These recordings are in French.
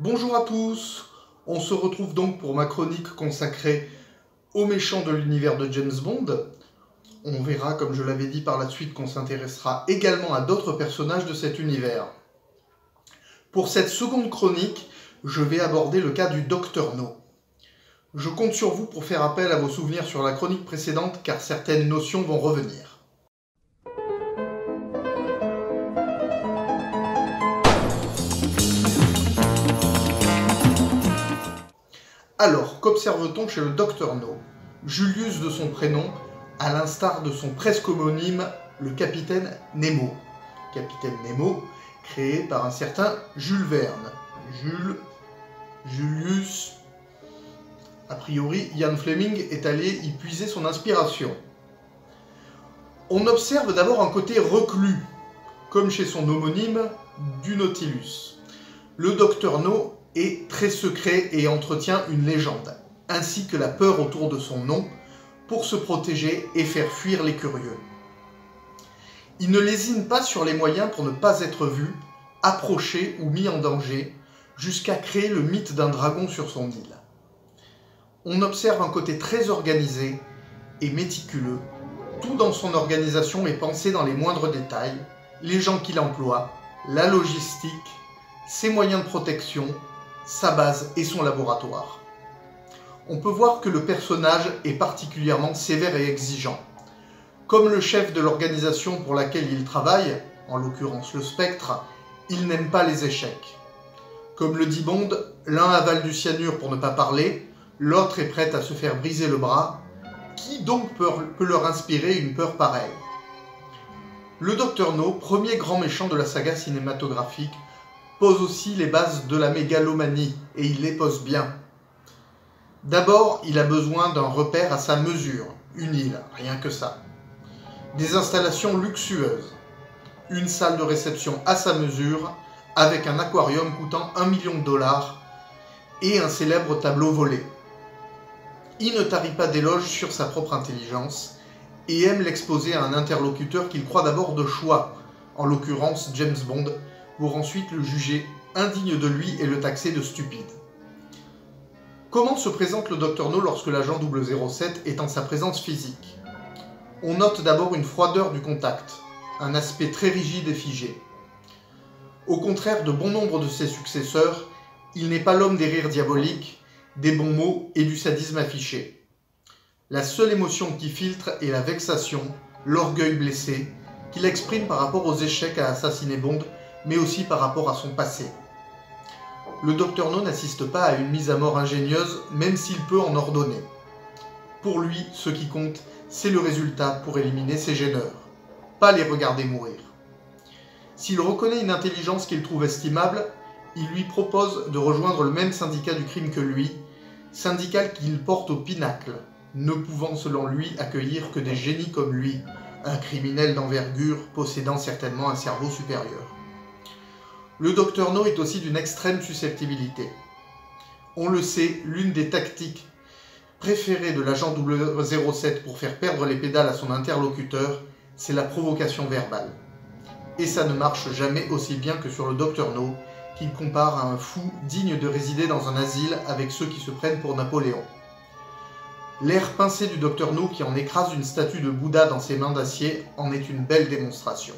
Bonjour à tous, on se retrouve donc pour ma chronique consacrée aux méchants de l'univers de James Bond. On verra, comme je l'avais dit par la suite, qu'on s'intéressera également à d'autres personnages de cet univers. Pour cette seconde chronique, je vais aborder le cas du Dr No. Je compte sur vous pour faire appel à vos souvenirs sur la chronique précédente car certaines notions vont revenir. Alors, qu'observe-t-on chez le Dr No? Julius de son prénom, à l'instar de son presque homonyme, le capitaine Nemo. Capitaine Nemo, créé par un certain Jules Verne. Julius... A priori, Ian Fleming est allé y puiser son inspiration. On observe d'abord un côté reclus, comme chez son homonyme du Nautilus. Le Dr No est très secret et entretient une légende, ainsi que la peur autour de son nom, pour se protéger et faire fuir les curieux. Il ne lésine pas sur les moyens pour ne pas être vu, approché ou mis en danger, jusqu'à créer le mythe d'un dragon sur son île. On observe un côté très organisé et méticuleux. Tout dans son organisation est pensé dans les moindres détails, les gens qu'il emploie, la logistique, ses moyens de protection, sa base et son laboratoire. On peut voir que le personnage est particulièrement sévère et exigeant. Comme le chef de l'organisation pour laquelle il travaille, en l'occurrence le Spectre, il n'aime pas les échecs. Comme le dit Bond, l'un avale du cyanure pour ne pas parler, l'autre est prêt à se faire briser le bras. Qui donc peut leur inspirer une peur pareille? Le Dr No, premier grand méchant de la saga cinématographique, pose aussi les bases de la mégalomanie, et il les pose bien. D'abord, il a besoin d'un repère à sa mesure, une île, rien que ça. Des installations luxueuses, une salle de réception à sa mesure, avec un aquarium coûtant 1 million de dollars, et un célèbre tableau volé. Il ne tarit pas d'éloges sur sa propre intelligence, et aime l'exposer à un interlocuteur qu'il croit d'abord de choix, en l'occurrence James Bond, pour ensuite le juger indigne de lui et le taxer de stupide. Comment se présente le Dr No lorsque l'agent 007 est en sa présence physique? On note d'abord une froideur du contact, un aspect très rigide et figé. Au contraire de bon nombre de ses successeurs, il n'est pas l'homme des rires diaboliques, des bons mots et du sadisme affiché. La seule émotion qui filtre est la vexation, l'orgueil blessé, qu'il exprime par rapport aux échecs à assassiner Bond, mais aussi par rapport à son passé. Le Dr No n'assiste pas à une mise à mort ingénieuse, même s'il peut en ordonner. Pour lui, ce qui compte, c'est le résultat pour éliminer ses gêneurs, pas les regarder mourir. S'il reconnaît une intelligence qu'il trouve estimable, il lui propose de rejoindre le même syndicat du crime que lui, syndicat qu'il porte au pinacle, ne pouvant selon lui accueillir que des génies comme lui, un criminel d'envergure possédant certainement un cerveau supérieur. Le Dr No est aussi d'une extrême susceptibilité. On le sait, l'une des tactiques préférées de l'agent 007 pour faire perdre les pédales à son interlocuteur, c'est la provocation verbale. Et ça ne marche jamais aussi bien que sur le Dr No, qu'il compare à un fou digne de résider dans un asile avec ceux qui se prennent pour Napoléon. L'air pincé du Dr No qui en écrase une statue de Bouddha dans ses mains d'acier en est une belle démonstration.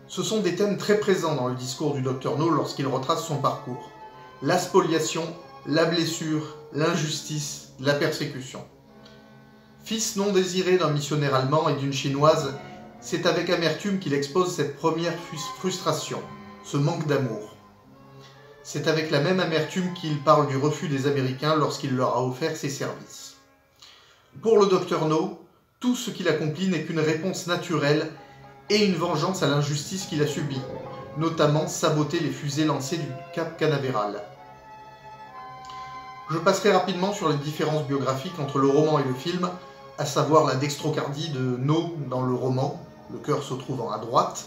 Ce sont des thèmes très présents dans le discours du Dr No lorsqu'il retrace son parcours. La spoliation, la blessure, l'injustice, la persécution. Fils non désiré d'un missionnaire allemand et d'une chinoise, c'est avec amertume qu'il expose cette première frustration, ce manque d'amour. C'est avec la même amertume qu'il parle du refus des Américains lorsqu'il leur a offert ses services. Pour le Dr No, tout ce qu'il accomplit n'est qu'une réponse naturelle et une vengeance à l'injustice qu'il a subie, notamment saboter les fusées lancées du Cap Canaveral. Je passerai rapidement sur les différences biographiques entre le roman et le film, à savoir la dextrocardie de No dans le roman, le cœur se trouvant à droite,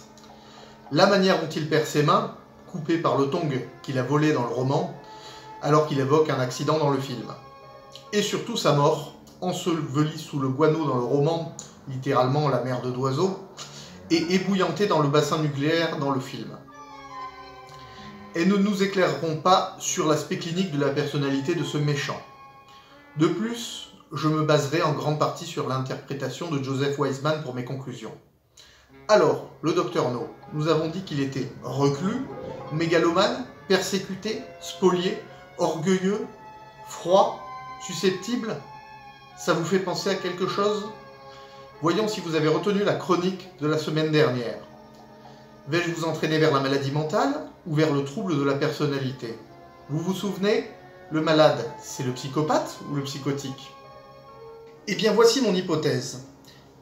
la manière dont il perd ses mains, coupées par le tong qu'il a volé dans le roman, alors qu'il évoque un accident dans le film, et surtout sa mort, ensevelie sous le guano dans le roman, littéralement la merde d'oiseau, et ébouillanté dans le bassin nucléaire dans le film. et ne nous éclaireront pas sur l'aspect clinique de la personnalité de ce méchant. De plus, je me baserai en grande partie sur l'interprétation de Joseph Wiseman pour mes conclusions. Alors, le Dr No, nous avons dit qu'il était reclus, mégalomane, persécuté, spolié, orgueilleux, froid, susceptible. Ça vous fait penser à quelque chose? Voyons si vous avez retenu la chronique de la semaine dernière. Vais-je vous entraîner vers la maladie mentale ou vers le trouble de la personnalité? Vous vous souvenez? Le malade, c'est le psychopathe ou le psychotique? Eh bien, voici mon hypothèse.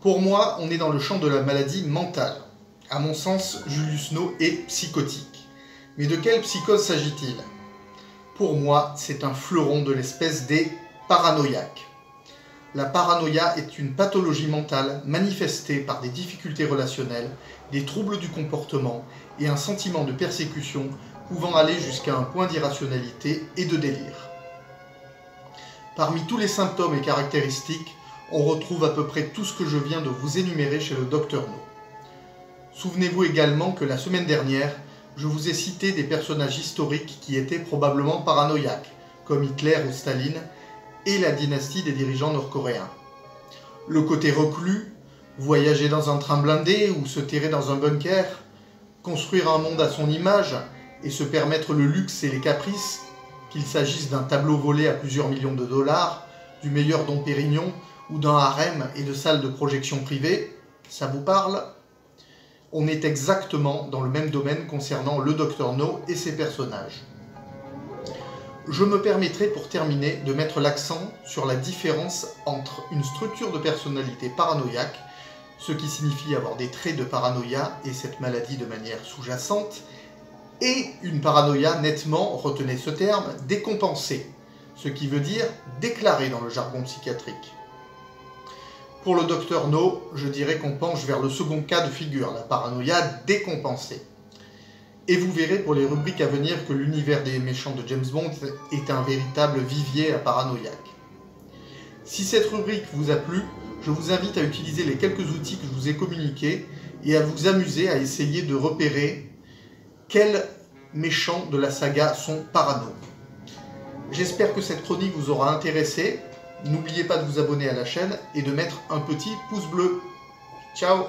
Pour moi, on est dans le champ de la maladie mentale. À mon sens, Julius No est psychotique. Mais de quelle psychose s'agit-il? Pour moi, c'est un fleuron de l'espèce des paranoïaques. La paranoïa est une pathologie mentale manifestée par des difficultés relationnelles, des troubles du comportement et un sentiment de persécution pouvant aller jusqu'à un point d'irrationalité et de délire. Parmi tous les symptômes et caractéristiques, on retrouve à peu près tout ce que je viens de vous énumérer chez le Dr No. Souvenez-vous également que la semaine dernière, je vous ai cité des personnages historiques qui étaient probablement paranoïaques, comme Hitler ou Staline, et la dynastie des dirigeants nord-coréens. Le côté reclus, voyager dans un train blindé ou se terrer dans un bunker, construire un monde à son image et se permettre le luxe et les caprices, qu'il s'agisse d'un tableau volé à plusieurs millions de dollars, du meilleur Dom Pérignon ou d'un harem et de salles de projection privées, ça vous parle? On est exactement dans le même domaine concernant le Dr No et ses personnages. Je me permettrai pour terminer de mettre l'accent sur la différence entre une structure de personnalité paranoïaque, ce qui signifie avoir des traits de paranoïa et cette maladie de manière sous-jacente, et une paranoïa nettement, retenez ce terme, décompensée, ce qui veut dire déclarée dans le jargon psychiatrique. Pour le Dr No, je dirais qu'on penche vers le second cas de figure, la paranoïa décompensée. Et vous verrez pour les rubriques à venir que l'univers des méchants de James Bond est un véritable vivier à paranoïaque. Si cette rubrique vous a plu, je vous invite à utiliser les quelques outils que je vous ai communiqués et à vous amuser à essayer de repérer quels méchants de la saga sont parano. J'espère que cette chronique vous aura intéressé. N'oubliez pas de vous abonner à la chaîne et de mettre un petit pouce bleu. Ciao!